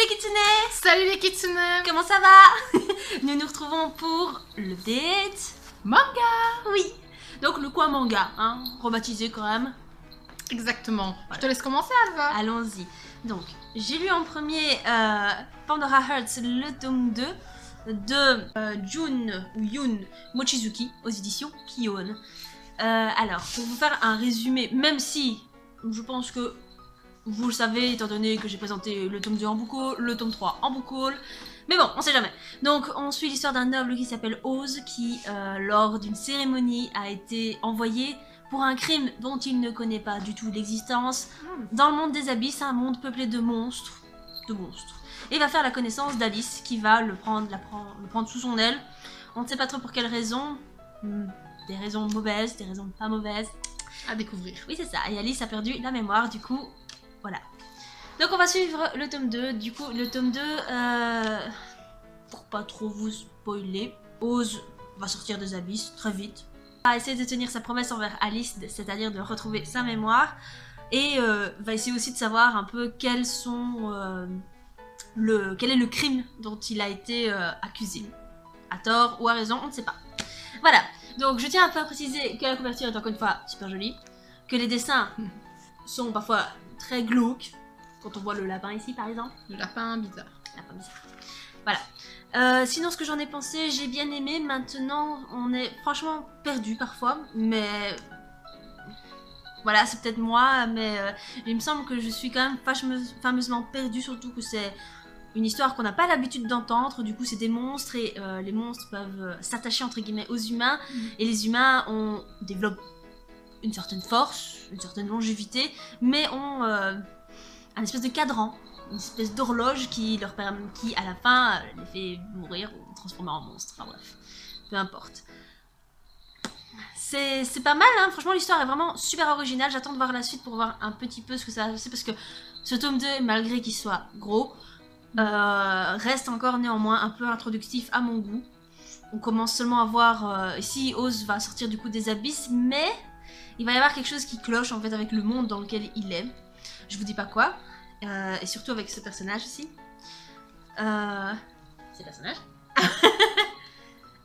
les kitsune! Salut les kitsune! Comment ça va? Nous nous retrouvons pour le date manga! Oui! Donc le quoi manga, hein? Rebaptisé quand même. Exactement. Voilà. Je te laisse commencer, Alva. Allons-y. Donc, j'ai lu en premier Pandora Hearts, le tome 2 de Jun ou Yun Mochizuki aux éditions Kion. Alors, pour vous faire un résumé, même si je pense que vous le savez, étant donné que j'ai présenté le tome 2 en book haul, le tome 3 en book haul, mais bon, on sait jamais. Donc, on suit l'histoire d'un noble qui s'appelle Oz, qui, lors d'une cérémonie, a été envoyé pour un crime dont il ne connaît pas du tout l'existence, dans le monde des abysses, un monde peuplé de monstres. Et il va faire la connaissance d'Alice, qui va le prendre sous son aile. On ne sait pas trop pour quelles raisons. Des raisons mauvaises, des raisons pas mauvaises. À découvrir. Oui, c'est ça. Et Alice a perdu la mémoire, du coup, voilà. Donc on va suivre le tome 2. Du coup, le tome 2, pour pas trop vous spoiler, Oz va sortir des abysses très vite. Il va essayer de tenir sa promesse envers Alice, c'est-à-dire de retrouver sa mémoire. Et va essayer aussi de savoir un peu quel est le crime dont il a été accusé. À tort ou à raison, on ne sait pas. Voilà. Donc je tiens un peu à préciser que la couverture est encore une fois super jolie, que les dessins sont parfois très glauques, quand on voit le lapin ici par exemple. Le lapin bizarre. Lapin bizarre. Voilà. Sinon ce que j'en ai pensé, j'ai bien aimé. Maintenant on est franchement perdu parfois, mais voilà, c'est peut-être moi, mais il me semble que je suis quand même fameusement perdue, surtout que c'est une histoire qu'on n'a pas l'habitude d'entendre. Du coup c'est des monstres et les monstres peuvent s'attacher entre guillemets aux humains, et les humains développent une certaine force, une certaine longévité, mais ont un espèce de cadran, une espèce d'horloge qui à la fin les fait mourir ou transformer en monstre. Enfin bref, peu importe. C'est pas mal, hein. Franchement l'histoire est vraiment super originale. J'attends de voir la suite pour voir un petit peu ce que ça va passer, parce que ce tome 2, malgré qu'il soit gros, reste encore néanmoins un peu introductif à mon goût. On commence seulement à voir ici Oz va sortir du coup des abysses, mais il va y avoir quelque chose qui cloche en fait avec le monde dans lequel il est. Je vous dis pas quoi, et surtout avec ce personnage aussi. Ces personnages.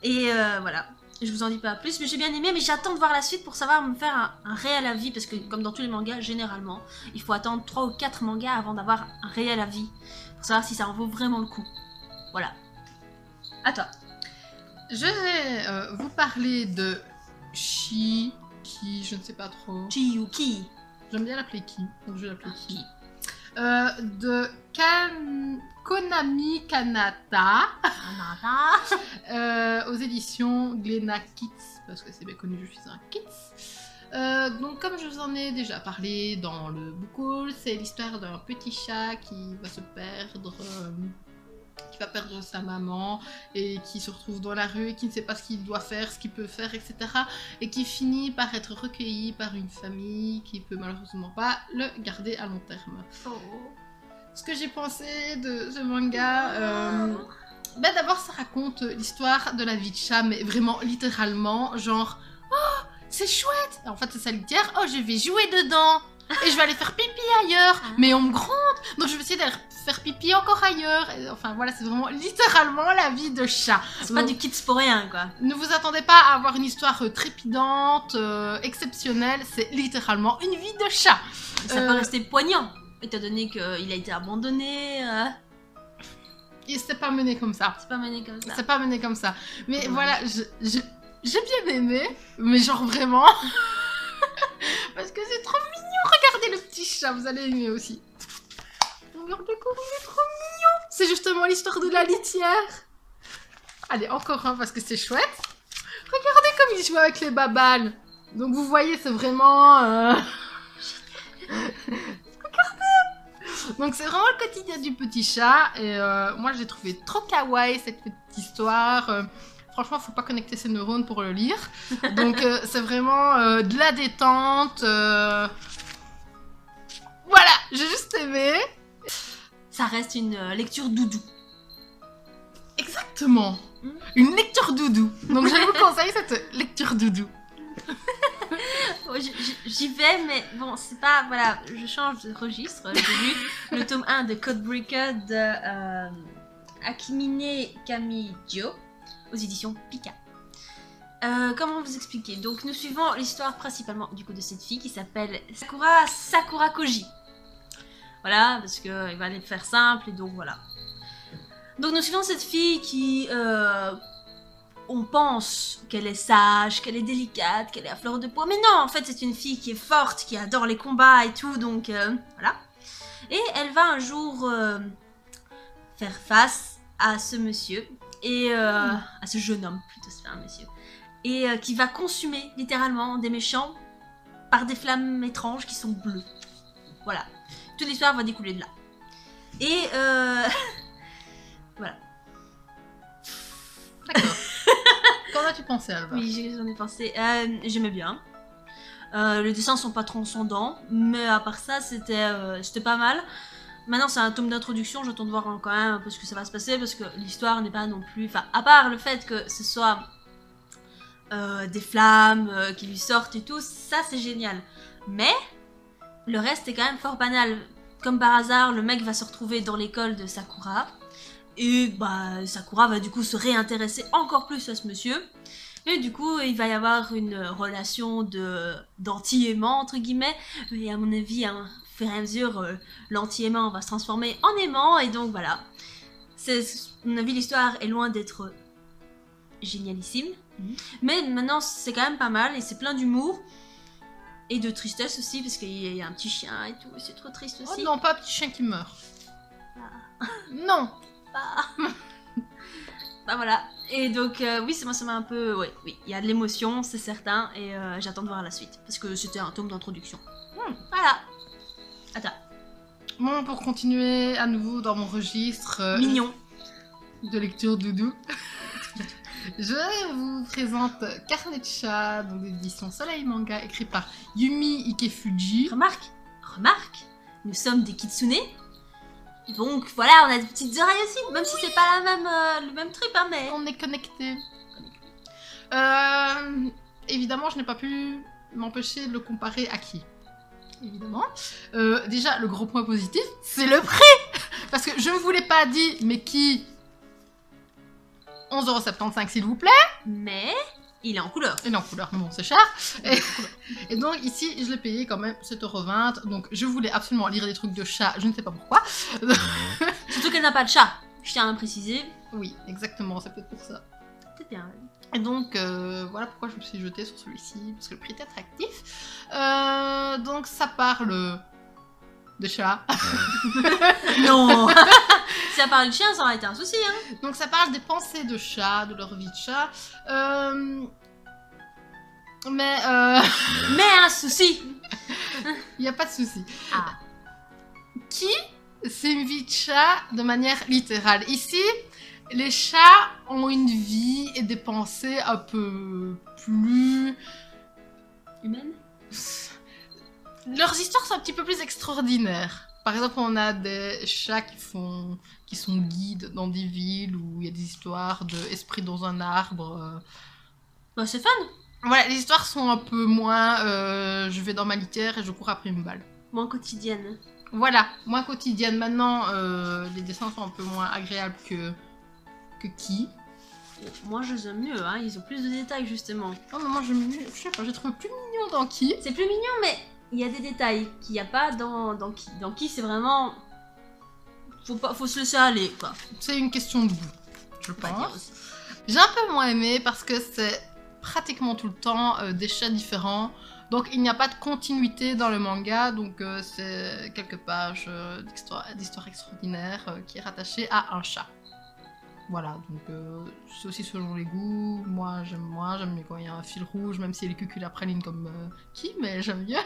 Et voilà. Je vous en dis pas plus, mais j'ai bien aimé, mais j'attends de voir la suite pour savoir me faire un réel avis, parce que comme dans tous les mangas, généralement, il faut attendre 3 ou 4 mangas avant d'avoir un réel avis, pour savoir si ça en vaut vraiment le coup. Voilà. À toi. Je vais vous parler de Chi, qui je ne sais pas trop. Chiyuki. J'aime bien l'appeler Ki, donc je vais l'appeler Ki. De Konami Kanata, aux éditions Glénat Kids, parce que c'est bien connu, je suis un kids. Donc comme je vous en ai déjà parlé dans le book haul, c'est l'histoire d'un petit chat qui va se perdre, qui va perdre sa maman et qui se retrouve dans la rue et qui ne sait pas ce qu'il doit faire, ce qu'il peut faire, etc. Et qui finit par être recueilli par une famille qui peut malheureusement pas le garder à long terme. Ce que j'ai pensé de ce manga, d'abord ça raconte l'histoire de la vie de chat, mais vraiment littéralement, genre « Oh, c'est chouette !» En fait c'est sa litière, « Oh, je vais jouer dedans !» Et je vais aller faire pipi ailleurs, mais on me gronde, donc je vais essayer d'aller faire pipi encore ailleurs. Et, enfin voilà, c'est vraiment littéralement la vie de chat. C'est pas du kids pour rien, quoi. Ne vous attendez pas à avoir une histoire trépidante, exceptionnelle, c'est littéralement une vie de chat. Ça peut rester poignant, étant donné qu'il a été abandonné. Et c'est pas mené comme ça. C'est pas mené comme ça. C'est pas mené comme ça. Mais voilà, j'ai bien aimé, mais genre vraiment... Parce que c'est trop mignon. Regardez le petit chat, vous allez aimer aussi. Regardez comme il est trop mignon. C'est justement l'histoire de la litière. Allez, encore un parce que c'est chouette. Regardez comme il joue avec les babales. Donc vous voyez, c'est vraiment... Regardez. Donc c'est vraiment le quotidien du petit chat. Et moi, j'ai trouvé trop kawaii cette petite histoire. Franchement, faut pas connecter ses neurones pour le lire. Donc, c'est vraiment de la détente. Voilà, j'ai juste aimé. Ça reste une lecture doudou. Exactement. Une lecture doudou. Donc, je vous conseille cette lecture doudou. Ouais, j'y vais, mais bon, c'est pas... Voilà, je change de registre. J'ai lu le tome 1 de Codebreaker de Akimine Kamijo aux éditions Pika. Comment vous expliquer? Donc nous suivons l'histoire principalement du coup de cette fille qui s'appelle Sakura Koji. Voilà, parce qu'il va aller faire simple et donc voilà. Donc nous suivons cette fille qui... on pense qu'elle est sage, qu'elle est délicate, qu'elle est à fleur de peau. Mais non, en fait, c'est une fille qui est forte, qui adore les combats et tout, donc voilà. Et elle va un jour faire face à ce monsieur, et à ce jeune homme, plutôt, c'est un monsieur, et qui va consumer, littéralement, des méchants par des flammes étranges qui sont bleues. Voilà. Toute l'histoire va découler de là. Et voilà. D'accord. Qu'en as-tu pensé, Alba? Oui, j'en ai pensé. J'aimais bien. Les dessins sont pas transcendants, mais à part ça, c'était pas mal. Maintenant, c'est un tome d'introduction, j'attends de voir quand même un peu ce que ça va se passer, parce que l'histoire n'est pas non plus... Enfin, à part le fait que ce soit des flammes qui lui sortent et tout, ça c'est génial. Mais le reste est quand même fort banal. Comme par hasard, le mec va se retrouver dans l'école de Sakura. Et bah, Sakura va du coup se réintéresser encore plus à ce monsieur. Et du coup, il va y avoir une relation d'anti-aimant, entre guillemets. Et à mon avis, au fur et à mesure, l'anti-aimant va se transformer en aimant. Et donc voilà. À mon avis, l'histoire est loin d'être génialissime. Mais maintenant, c'est quand même pas mal. Et c'est plein d'humour. Et de tristesse aussi, parce qu'il y a un petit chien et tout. C'est trop triste aussi. Oh non, pas un petit chien qui meurt. Ah. Non. Bah voilà. Et donc oui, ça m'a un peu... Oui, il y a de l'émotion, c'est certain, et j'attends de voir la suite, parce que c'était un tome d'introduction. Voilà. Attends. Bon, pour continuer à nouveau dans mon registre... Mignon. De lecture doudou. Je vous présente Carnet de chat, donc d'édition Soleil Manga, écrit par Yumi Ikefuji. Remarque, nous sommes des kitsune. Donc voilà, on a des petites oreilles aussi, même si c'est pas le même trip, hein, mais... On est connectés. Évidemment, je n'ai pas pu m'empêcher de le comparer à qui? Évidemment. Déjà, le gros point positif, c'est le prix. Parce que je ne vous l'ai pas dit, mais qui... 11,75€ s'il vous plaît. Mais il est en couleur. Il est en couleur, mais bon, c'est cher. Et donc ici, je l'ai payé quand même 7,20€. Donc je voulais absolument lire des trucs de chat, je ne sais pas pourquoi. Surtout qu'elle n'a pas de chat, je tiens à préciser. Oui, exactement, c'est peut-être pour ça. C'est bien. Et donc voilà pourquoi je me suis jetée sur celui-ci, parce que le prix est attractif. Donc ça parle de chat. Non. Si ça parle de chien, ça aurait été un souci, hein. Donc ça parle des pensées de chat, de leur vie de chat. Mais un souci. il n'y a pas de souci. Ah. Qui c'est une vie de chat de manière littérale? Ici, les chats ont une vie et des pensées un peu plus... Humaine? Leurs histoires sont un petit peu plus extraordinaires. Par exemple, on a des chats qui sont guides dans des villes où il y a des histoires d'esprits dans un arbre. Bah, c'est fun. Voilà, les histoires sont un peu moins je vais dans ma litière et je cours après une balle. Moins quotidienne. Voilà, moins quotidienne. Maintenant, les dessins sont un peu moins agréables que qui. Moi, je les aime mieux, hein. Ils ont plus de détails, justement. Non, mais moi, je sais pas, j'ai trouvé plus mignon dans qui. C'est plus mignon, mais il y a des détails qu'il n'y a pas dans qui. Dans qui, c'est vraiment... Faut se laisser aller, quoi. C'est une question de goût, je On va dire pense. aussi. J'ai un peu moins aimé parce que c'est pratiquement tout le temps des chats différents. Donc il n'y a pas de continuité dans le manga, donc c'est quelques pages d'histoire extraordinaire qui est rattachée à un chat. Voilà, donc c'est aussi selon les goûts. Moi j'aime mieux quand il y a un fil rouge, même si elle est cucul à praline comme qui, mais j'aime mieux.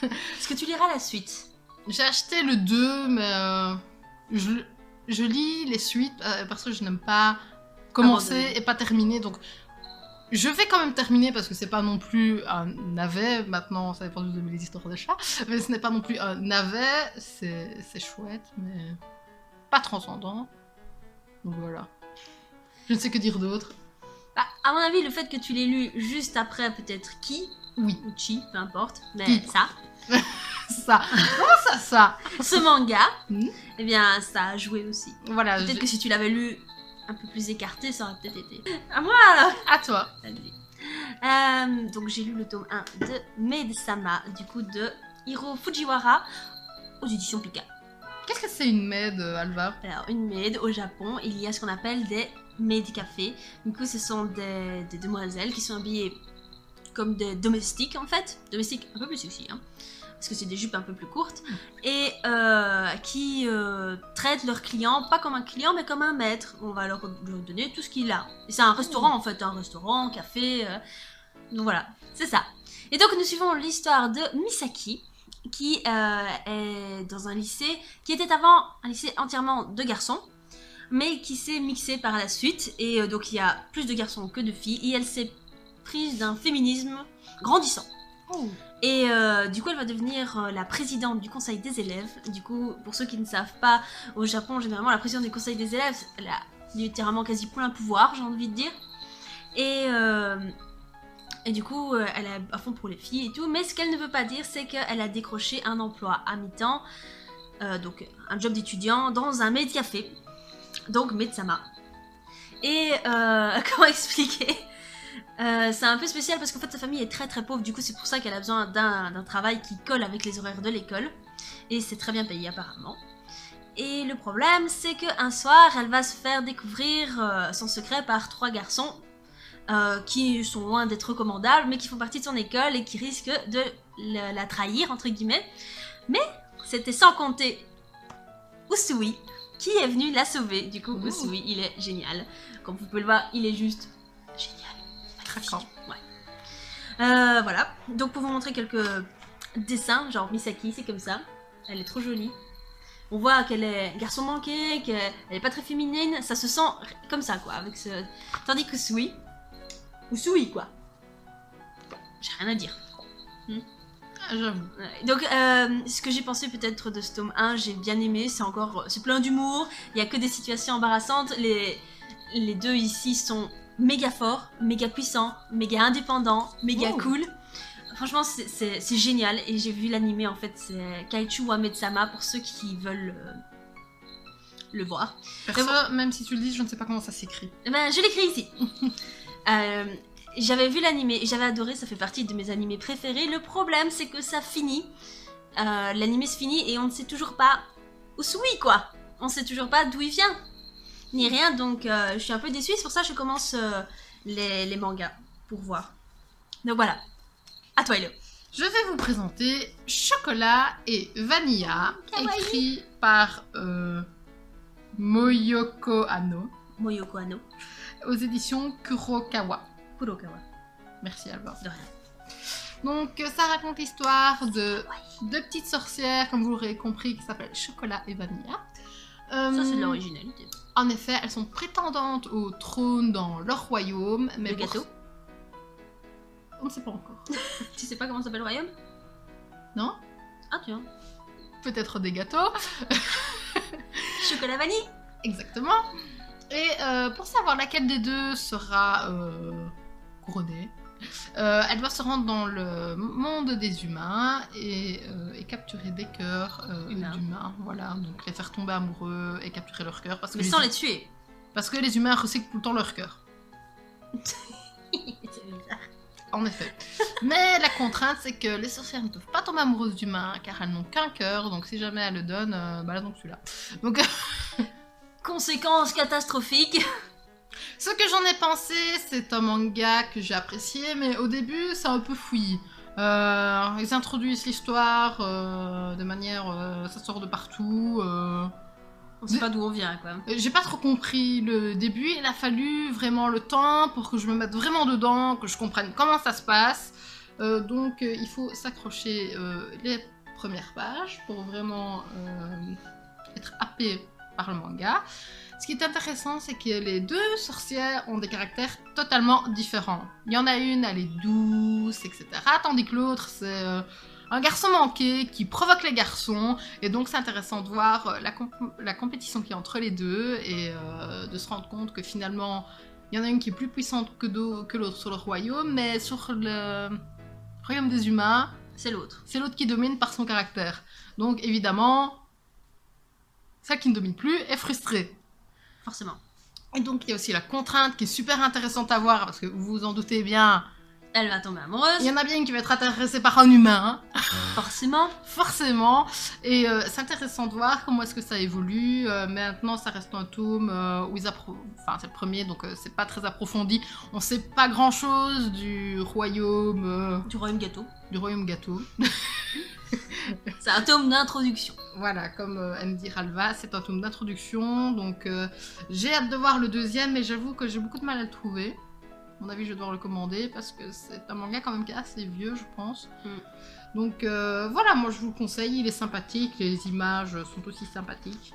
Est-ce que tu liras la suite? J'ai acheté le 2, mais je lis les suites parce que je n'aime pas commencer Abandonner. et pas terminer, donc je vais quand même terminer parce que c'est pas non plus un navet. Maintenant, ça dépend de mes histoires de chats, mais ce n'est pas non plus un navet. C'est chouette, mais pas transcendant. Donc voilà. Je ne sais que dire d'autre. Bah, à mon avis, le fait que tu l'aies lu juste après peut-être qui, Oui. ou chi, peu importe, mais Oui. ça. Ça. Comment ça Ce manga, Mhm. eh bien, ça a joué aussi. Voilà, Peut-être je- que si tu l'avais lu un peu plus écarté, ça aurait peut-être été. À moi alors. à toi. Vas-y. Donc j'ai lu le tome 1 de Maid-sama, du coup de Hiro Fujiwara, aux éditions Pika. Qu'est-ce que c'est une maid, Alva? Alors, une maid au Japon, il y a ce qu'on appelle des maid cafés. Du coup, ce sont des demoiselles qui sont habillées comme des domestiques en fait. Domestiques un peu plus sexy, hein. Parce que c'est des jupes un peu plus courtes. Et qui traitent leurs clients, pas comme un client, mais comme un maître. On va leur donner tout ce qu'il a. Et c'est un restaurant en fait, un restaurant, café. Donc voilà, c'est ça. Et donc nous suivons l'histoire de Misaki, qui est dans un lycée qui était avant un lycée entièrement de garçons, mais qui s'est mixé par la suite. Et donc il y a plus de garçons que de filles. Et elle s'est prise d'un féminisme grandissant. Oh. Et du coup, elle va devenir la présidente du conseil des élèves. Du coup, pour ceux qui ne savent pas, au Japon, généralement, la présidente du conseil des élèves, elle a littéralement quasi plein pouvoir, j'ai envie de dire. Et du coup, elle est à fond pour les filles et tout. Mais ce qu'elle ne veut pas dire, c'est qu'elle a décroché un emploi à mi-temps, donc un job d'étudiant dans un maid café. Donc, Maid-sama. Et comment expliquer c'est un peu spécial parce qu'en fait sa famille est très très pauvre, du coup c'est pour ça qu'elle a besoin d'un travail qui colle avec les horaires de l'école. Et c'est très bien payé apparemment. Et le problème c'est qu'un soir elle va se faire découvrir son secret par 3 garçons qui sont loin d'être recommandables mais qui font partie de son école et qui risquent de la trahir entre guillemets. Mais c'était sans compter Usui qui est venu la sauver. Du coup Usui il est génial. Comme vous pouvez le voir il est juste génial. Craquant. Ouais. Voilà. Donc pour vous montrer quelques dessins, genre Misaki, c'est comme ça. Elle est trop jolie. On voit qu'elle est garçon manqué, qu'elle est pas très féminine. Ça se sent comme ça, quoi. Avec ce... Tandis que Sui, ou Sui, quoi. J'ai rien à dire. Ah, j'avoue. Ouais. Donc ce que j'ai pensé peut-être de ce tome 1, j'ai bien aimé. C'est plein d'humour. Il y a que des situations embarrassantes. Les deux ici sont méga fort, méga puissant, méga indépendant, méga cool. Franchement, c'est génial. Et j'ai vu l'animé, en fait, c'est Kaichu wa Maid-sama pour ceux qui veulent le voir. Perso, même si tu le dis, je ne sais pas comment ça s'écrit. Ben, je l'écris ici. J'avais vu l'animé et j'avais adoré, ça fait partie de mes animés préférés. Le problème, c'est que ça finit. L'animé se finit et on ne sait toujours pas où Sui, quoi. On ne sait toujours pas d'où il vient. Ni rien, donc je suis un peu déçue, c'est pour ça que je commence les mangas pour voir. Donc voilà, à toi Hello. Je vais vous présenter Chocolat et Vanilla, Kawaii. écrit par Moyoko Ano, Moyoko Ano, aux éditions Kurokawa. Kurokawa. Merci Alba. De rien. Donc ça raconte l'histoire de deux petites sorcières, comme vous l'aurez compris, qui s'appellent Chocolat et Vanilla. Ça c'est de l'originalité. En effet, elles sont prétendantes au trône dans leur royaume, mais Le gâteau. On ne sait pas encore. Tu sais pas comment s'appelle le royaume? Non? Ah tiens. Peut-être des gâteaux. Chocolat vanille. Exactement. Et pour savoir laquelle des deux sera couronnée, elle doit se rendre dans le monde des humains et capturer des cœurs d'humains. Voilà, donc les faire tomber amoureux et capturer leur cœur. Mais sans les tuer. Parce que les humains recyclent tout le temps leur cœur. C'est bizarre. En effet. Mais la contrainte, c'est que les sorcières ne peuvent pas tomber amoureuses d'humains car elles n'ont qu'un cœur. Donc si jamais elles le donnent, bah elles ont celui-là. Donc Conséquences catastrophiques. ce que j'en ai pensé, c'est un manga que j'ai apprécié, mais au début, c'est un peu fouillis. Ils introduisent l'histoire de manière... ça sort de partout. On sait pas d'où on vient, quoi. J'ai pas trop compris le début, il a fallu vraiment le temps pour que je me mette vraiment dedans, que je comprenne comment ça se passe. Donc il faut s'accrocher les premières pages pour vraiment être happé par le manga. Ce qui est intéressant, c'est que les deux sorcières ont des caractères totalement différents. Il y en a une, elle est douce, etc. Tandis que l'autre, c'est un garçon manqué qui provoque les garçons. Et donc, c'est intéressant de voir la compétition qu'il y a entre les deux et de se rendre compte que finalement, il y en a une qui est plus puissante que l'autre sur le royaume, mais sur le Royaume des humains, C'est l'autre, c'est l'autre qui domine par son caractère. Donc évidemment, celle qui ne domine plus est frustrée. forcément. Et donc il y a aussi la contrainte qui est super intéressante à voir, parce que vous vous en doutez bien, Elle va tomber amoureuse, il y en a bien une qui va être intéressée par un humain, hein, forcément. forcément. Et c'est intéressant de voir comment est-ce que ça évolue. Maintenant ça reste un tome où ils enfin c'est le premier, donc c'est pas très approfondi. On sait pas grand-chose du royaume gâteau. C'est un tome d'introduction. Voilà, comme aime dire Alva, c'est un tome d'introduction, donc j'ai hâte de voir le deuxième, mais j'avoue que j'ai beaucoup de mal à le trouver. À mon avis, je vais devoir le commander, parce que c'est un manga quand même qui est assez vieux, je pense. Donc voilà, moi je vous le conseille, il est sympathique, les images sont aussi sympathiques.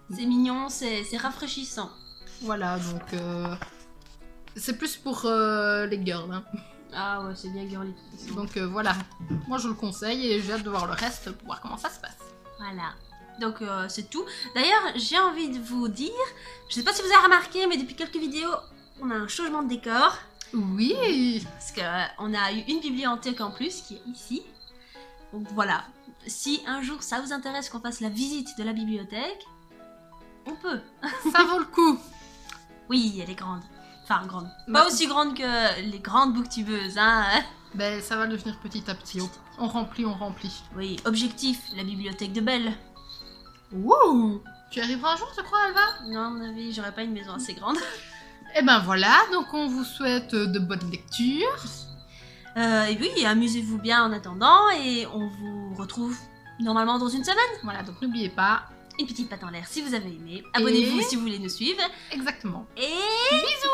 C'est mignon, c'est rafraîchissant. Voilà, donc c'est plus pour les girls, hein. Ah ouais, c'est bien girly. Donc voilà, moi je le conseille et j'ai hâte de voir le reste pour voir comment ça se passe. Voilà. Donc c'est tout. D'ailleurs, j'ai envie de vous dire, je sais pas si vous avez remarqué, mais depuis quelques vidéos, on a un changement de décor. Oui. Parce qu'on a eu une bibliothèque en plus qui est ici. Donc voilà. Si un jour ça vous intéresse qu'on fasse la visite de la bibliothèque, on peut. Ça vaut le coup. Oui, elle est grande. Enfin, grande. Bah, Pas aussi grande que les grandes booktubeuses, hein. Ben ça va devenir petit à petit. On remplit. Oui, objectif, la bibliothèque de Belle. Wouh. Tu y arriveras un jour, je crois, Alva? Non, à mon avis, j'aurais pas une maison assez grande. Et ben voilà, donc on vous souhaite de bonnes lectures. Et oui, amusez-vous bien en attendant et on vous retrouve normalement dans une semaine. Voilà, donc n'oubliez pas. Une petite patte en l'air si vous avez aimé. Abonnez-vous si vous voulez nous suivre. Exactement. Et bisous.